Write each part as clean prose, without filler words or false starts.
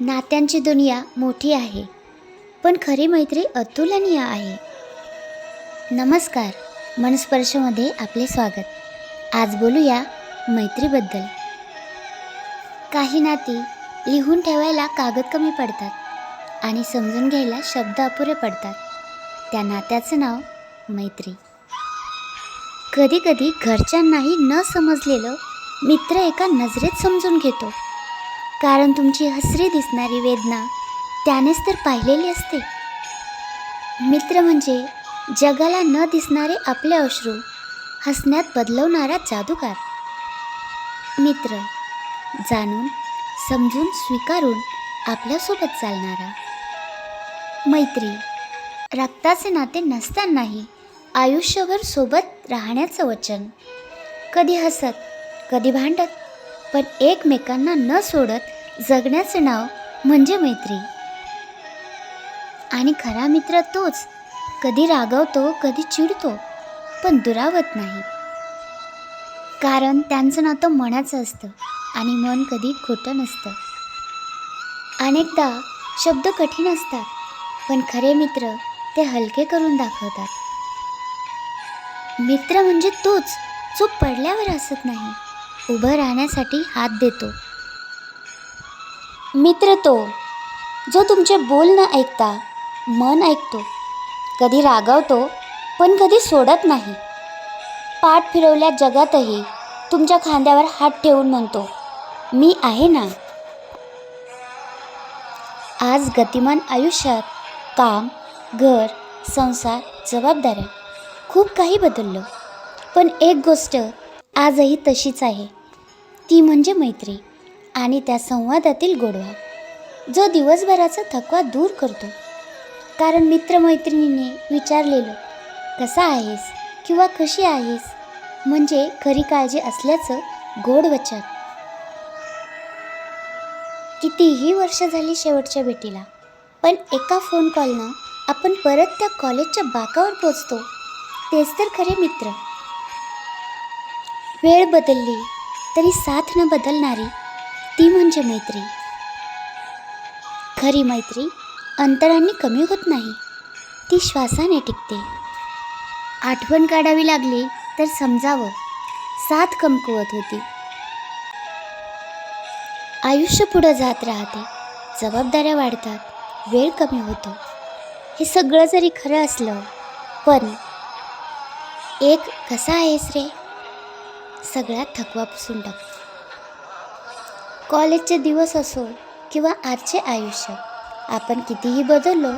नात्यांची दुनिया मोठी आहे, पण खरी मैत्री अतुलनीय आहे. नमस्कार, मनस्पर्शमध्ये आपले स्वागत. आज बोलूया मैत्रीबद्दल. काही नाती लिहून ठेवायला कागद कमी पडतात आणि समजून घ्यायला शब्द अपुरे पडतात. त्या नात्याचं नाव मैत्री. कधी कधी घरच्यांनाही न समजलेलं मित्र एका नजरेत समजून घेतो, कारण तुमची हसरी दिसणारी वेदना त्यानेच तर पाहिलेली असते. मित्र म्हणजे जगाला न दिसणारे आपले अश्रू हसण्यात बदलवणारा जादूगार. मित्र जाणून समजून स्वीकारून आपल्यासोबत चालणारा. मैत्री रक्ताचे नाते नसतानाही आयुष्यभर सोबत राहण्याचं वचन. कधी हसत, कधी भांडत, पण एकमेकांना न सोडत जगण्याचं नाव म्हणजे मैत्री. आणि खरा मित्र तोच, कधी रागवतो, कधी चिडतो, पण दुरावत नाही. कारण त्यांचं नातं मनाचं असतं आणि मन कधी खोटं नसतं. अनेकदा शब्द कठीण असतात, पण खरे मित्र ते हलके करून दाखवतात. मित्र म्हणजे तोच जो पडल्यावर हसत नाही, उभं राहण्यासाठी हात देतो. मित्र तो जो तुमचे बोल न ऐकता मन ऐकतो, कधी रागावतो पण कधी सोडत नाही. पाठ फिरवल्या जगातही तुमच्या खांद्यावर हात ठेवून म्हणतो, मी आहे ना. आज गतिमान आयुष्यात काम, घर, संसार, जबाबदाऱ्या खूप काही बदललं, पण एक गोष्ट आजही तशीच आहे, ती म्हणजे मैत्री आणि त्या संवादातील गोडवा, जो दिवसभराचा थकवा दूर करतो. कारण मित्रमैत्रिणीने विचारलेलं कसा आहेस किंवा कशी आहेस म्हणजे खरी काळजी असल्याचं गोड वचन. कितीही वर्ष झाली शेवटच्या भेटीला, पण एका फोन कॉलनं आपण परत त्या कॉलेजच्या बाकावर पोचतो. तेच तर खरे मित्र. वेळ बदलली तरी साथ न बदलणारी ती म्हणजे मैत्री. खरी मैत्री अंतराने कमी होत नाही, ती श्वासाने टिकते. आठवण काढावी लागली तर समजावं, साथ कमकुवत होती. आयुष्य पुढं जात राहते, जबाबदाऱ्या वाढतात, वेळ कमी होतो. हे सगळं जरी खरं असलं, पण एक कसा आहेस रे सगळा थकवा पुसून टाकतो. कॉलेजचे दिवस असो किंवा आजचे आयुष्य, आपण कितीही बदललो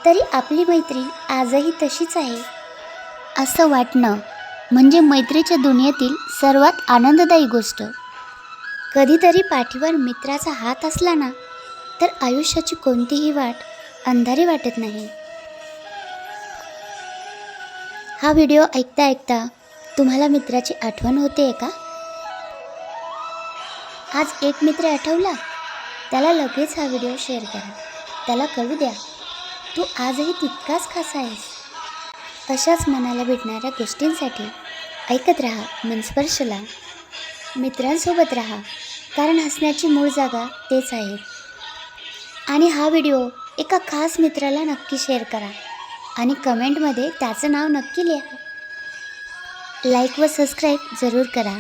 तरी आपली मैत्री आजही तशीच आहे असं वाटणं म्हणजे मैत्रीच्या दुनियेतील सर्वात आनंददायी गोष्ट. कधीतरी पाठीवर मित्राचा हात असला ना, तर आयुष्याची कोणतीही वाट अंधारी वाटत नाही. हा व्हिडिओ ऐकता ऐकता तुम्हाला मित्राची आठवण होते का? आज एक मित्र आठवला, त्याला लगेच हा व्हिडिओ शेअर करा. त्याला कळू द्या, तू आजही तितकाच खास आहेस. अशाच मनाला भेटणाऱ्या गोष्टींसाठी ऐकत राहा मनस्पर्शला. मित्रांसोबत राहा, कारण हसण्याची मूळ जागा तेच आहेत. आणि हा व्हिडिओ एका खास मित्राला नक्की शेअर करा आणि कमेंटमध्ये त्याचं नाव नक्की लिहा. लाईक व सबस्क्राईब जरूर करा.